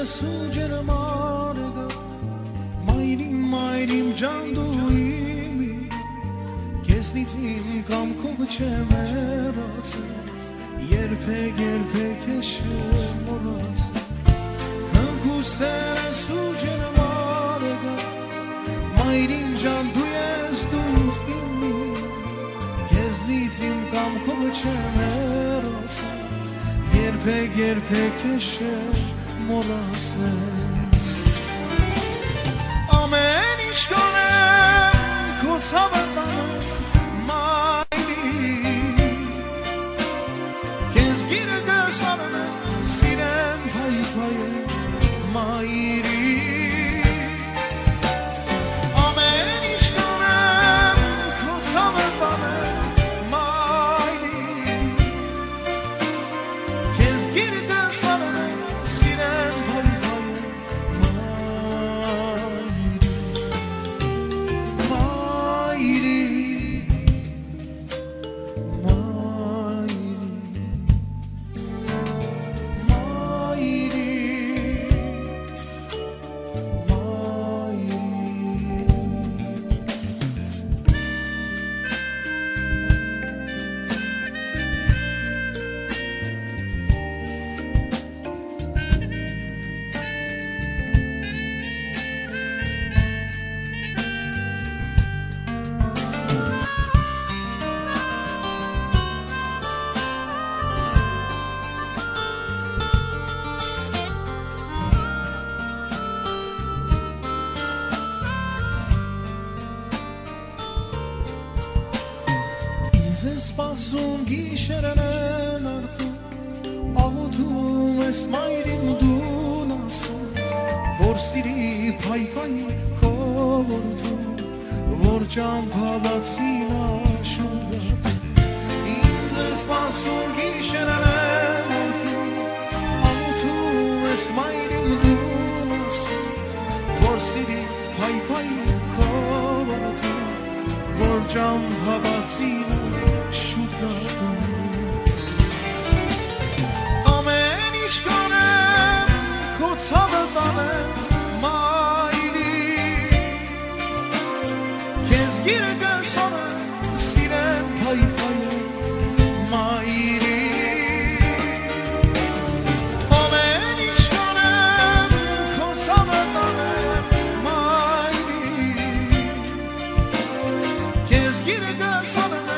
Suđena marga Majrim ջանդուիմի Քեզնից իմ կամքով չեմերացել Երբեք ես չեմ մոռացել Քնքուսեր ես սուջենը մարգա Մայրին ջանդու ես դու իմի Քեզնից իմ կամքով չեմերացել Երբեք ես չեմ Ամեն ինչ կանեմ քո ցավը տանեմ մայրի Քեզ գիրը գսանեմ սիրեմ փայփայեմ մայրի Ամեն ինչ կանեմ քո ցավը տանեմ մայրի Քեզ գիրը գսանեմ Ձեզ սպասում գիշերն են արդում Աղոթում ես մայրին դուն ասում Որ սիրի փայփայի քո որդուն Որ ճամփալացին աշուտում Ձեզ սպասում գիշերն են արդում Աղոթում ես մայրին դուն ասում Որ սիրի փայփայի քո որդուն Որ ճամփալացին Ամեն ինչ կանեմ քո ցավը տանեմ մայրի Քեզ գիրը գսանեմ սիրեմ փայփայեմ մայրի Ամեն ինչ կանեմ քո ցավը տանեմ մայրի Քեզ գիրը գսանեմ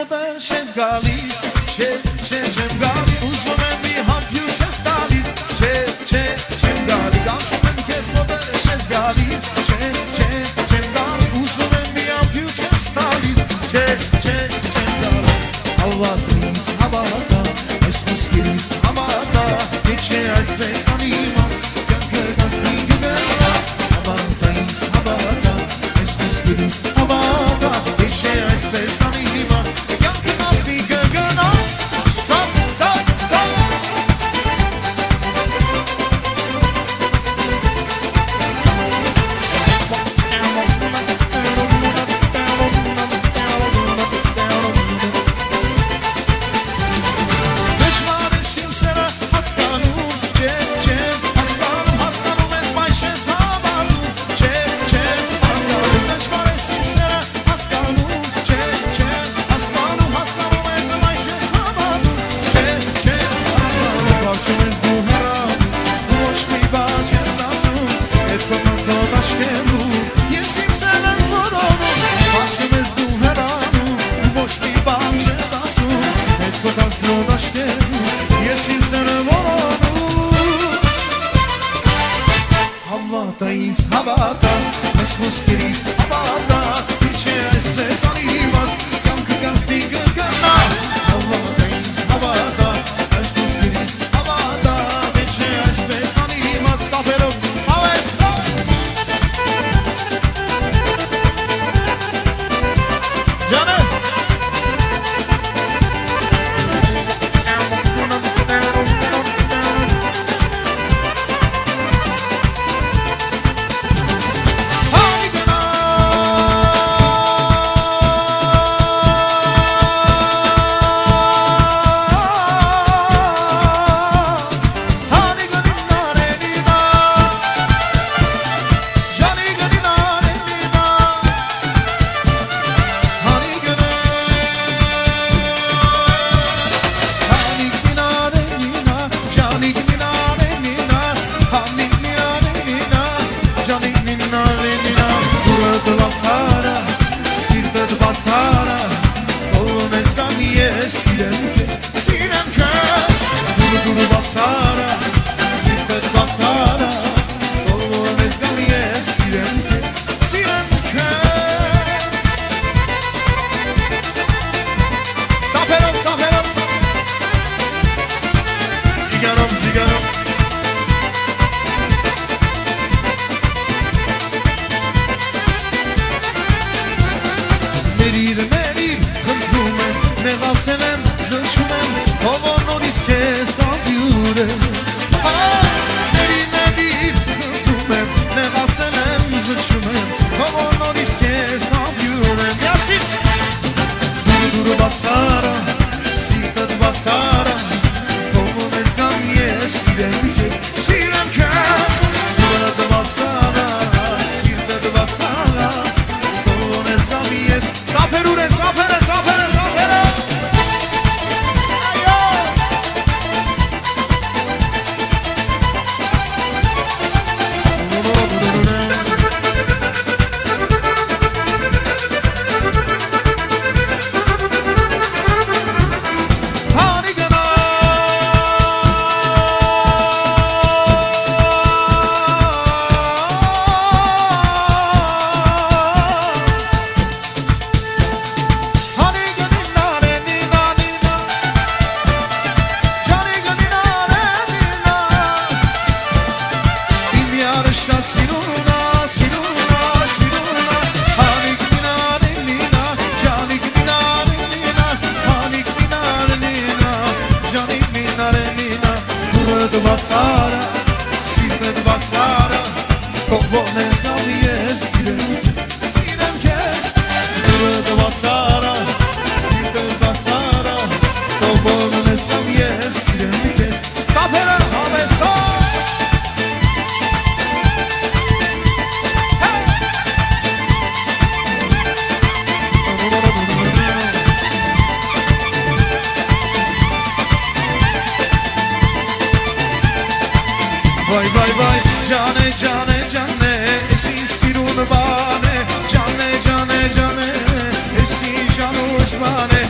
մոտես ես գալիս չեմ գալի ուզում եմ մի համբյուր չես տալիս չեմ գալի Գանցում եմ քեզ մոտես ես գալիս չեմ գալի ուզում եմ մի համբյուր չես տալիս չեմ գալի Հավատից հավատա այս խոսքերից հավատա Չէ այսպես անիմաց կյանքը կասնի գնա Հավատա ինձ հավատա այս խոսքերից հավատա Չէ այսպես անիմաց կյանքը կասնի գնա Սապ Հավատա ինձ հավատա այս խոսքերից հավատա Չէ այսպես անիմաց կյանքը կասնի գնա Հավատա ինձ հավատա այս խոսքերից հավատա Չէ այսպես անիմաց ծափերով հավեսա Ջանը Vatsara, sirvet vatsara, tovones nam yes sirem kes, sirvet vatsara, sirvet vatsara, tovones nam yes sirem kes. Sapera havesa. Vay vay vay cane cane cane esin sirun bane cane cane cane esin januş bane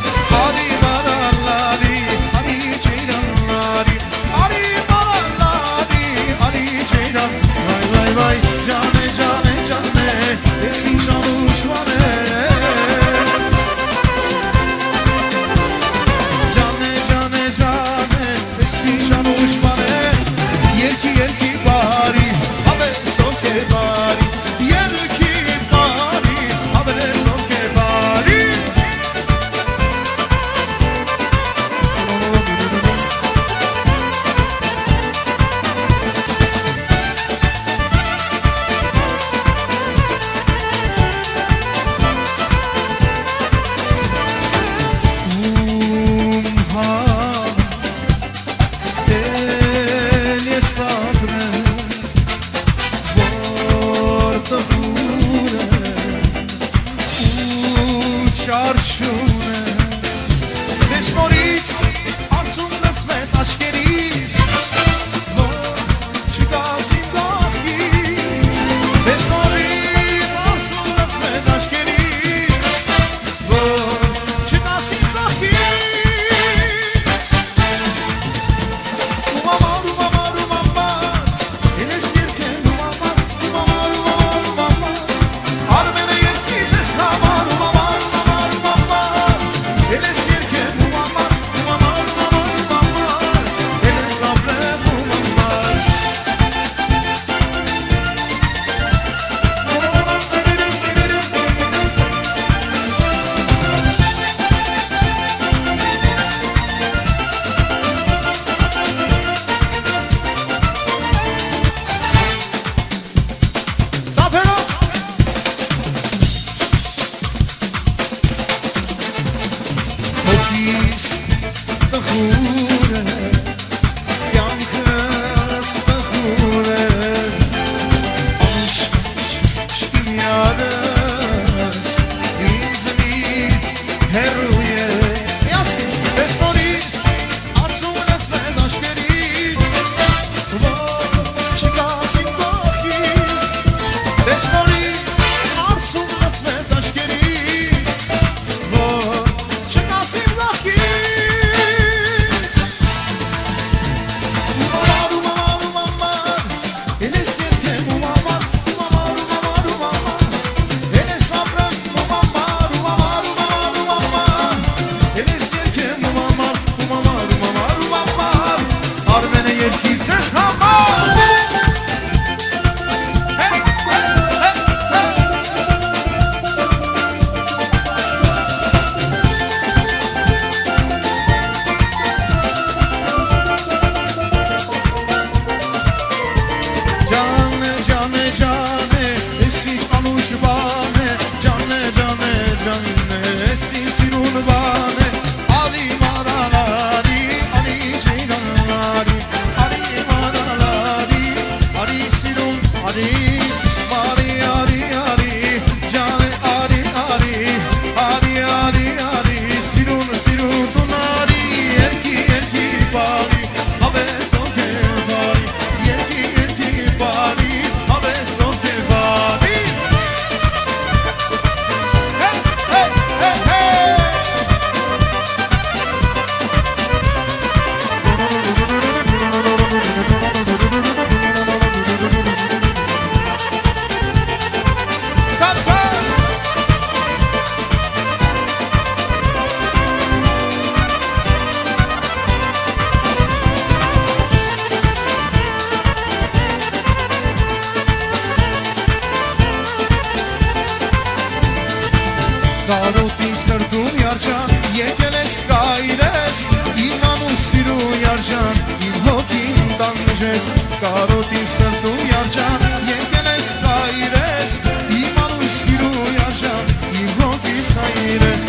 Կարոտին սրտում յարջան եկել ես կայրես Իմ անու սիրու յարջան իմ հոգին տանջես Կարոտին սրտում յարջան եկել ես կայրես Իմ անու սիրու յարջան իմ հոգիս հայրես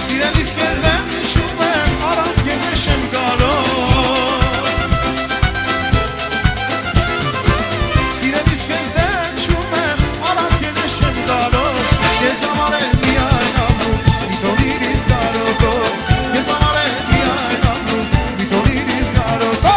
Սիրելիս կեզ եմ նշում եմ առանց կեզ ես չեմ կարող Սիրելիս կեզ եմ նշում եմ առանց կեզ ես չեմ կարող Կեզ համար եմ միայն ամրում Միտոնիրիս կարոտով Կեզ համար եմ միայն ամրում Միտոնիրիս կարոտով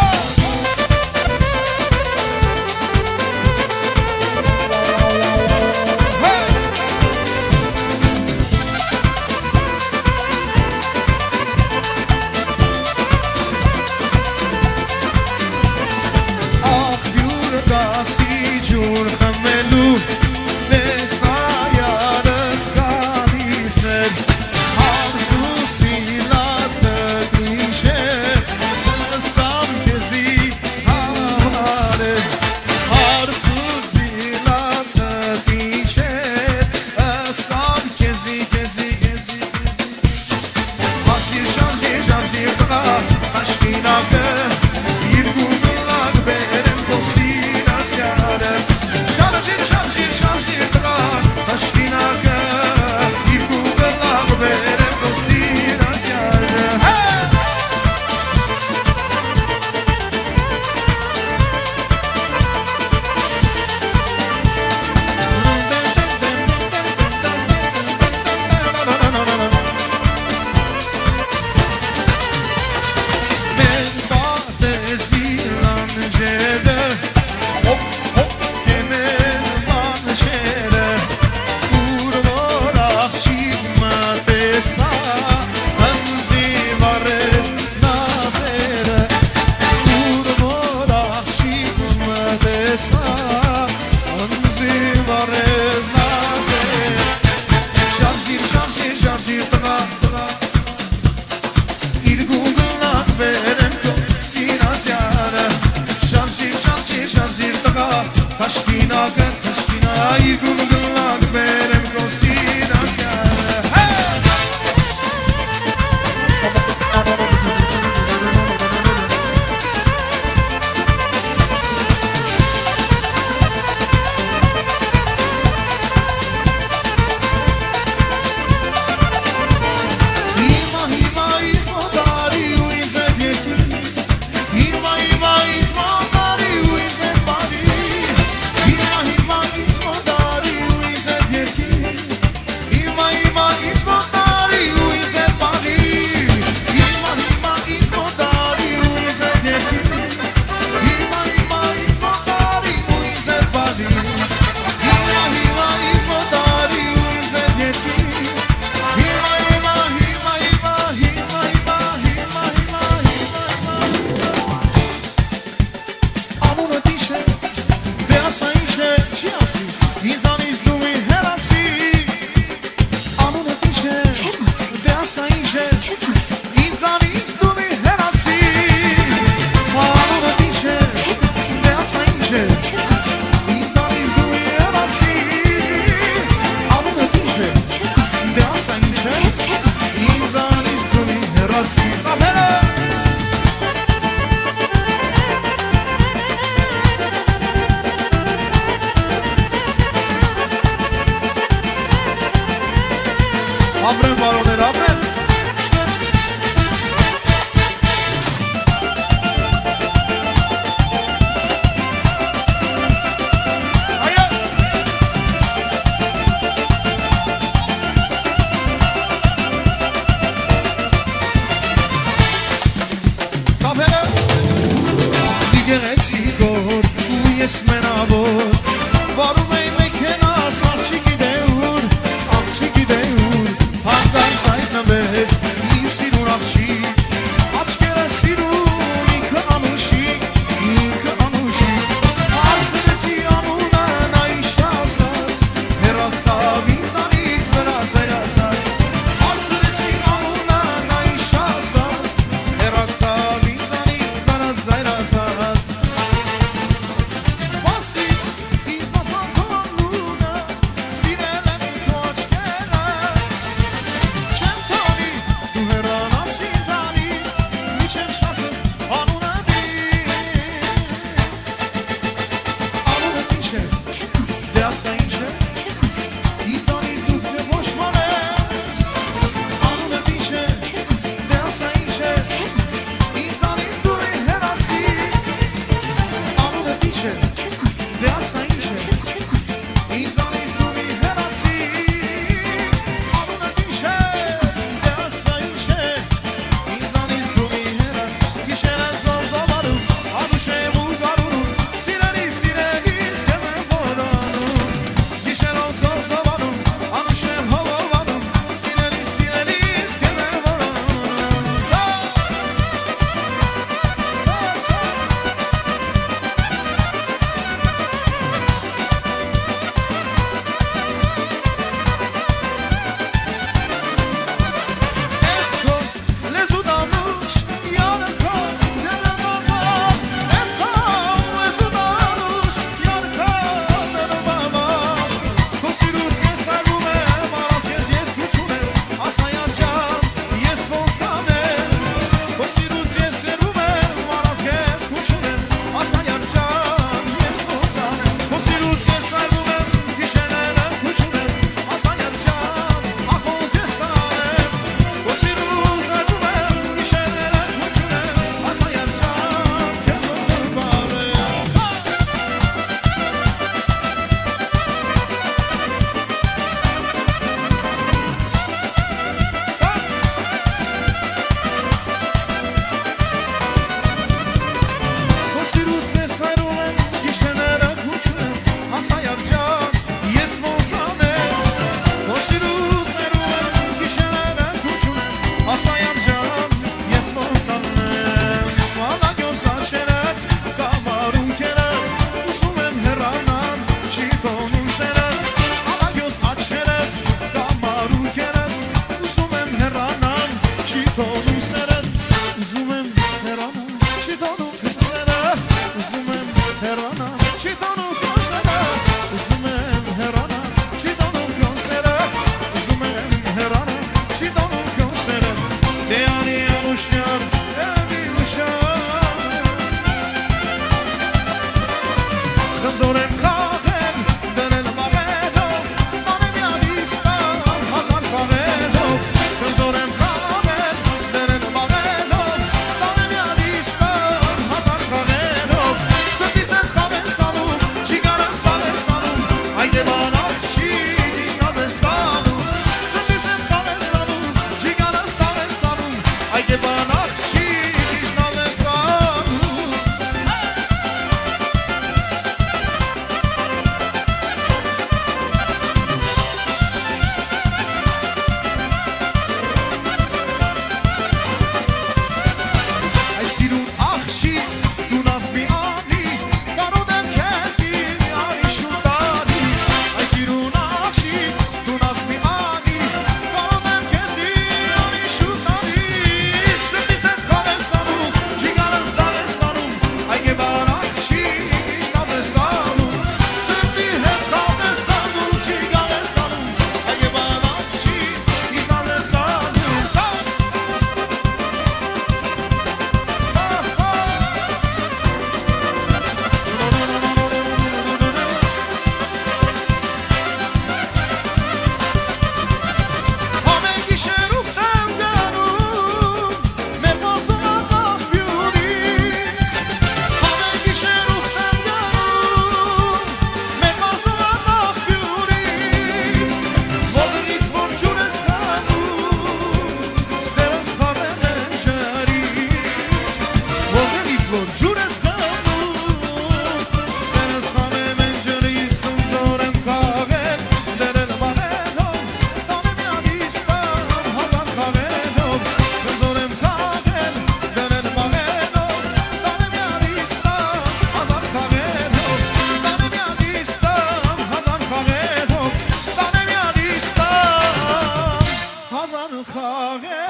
Աղբյուր դասի ջուր խմելու Տեսայարս գալիս էր Հարսուցի լացըտ ինչ է Սամ կեզի համար է Հարսուցի լացըտ ինչ է Սամ կեզի Հաշիր շանջիր շանջիր տղա Աշկինակը Երկու գլակ բերեմ կոսիրացյանը Շանջիր տղա Աշկինակը Երկու գլակ բերեմ կոսիրացյանը Մեր պատեզի լանջերը Հոպ կեմեն մանջերը Ուր որ աղջիկ մտեսա Հնձի վարեց նազերը Ուր որ աղջիկ մտեսա Հնձի վարեց նազերը Շարժիր տղա Երկու գլակ բերեմ քո սիրասյանը Շարժիր տղա Հաշկինակը Երկու գլակ բերեմ քո սիրասյանը խաղե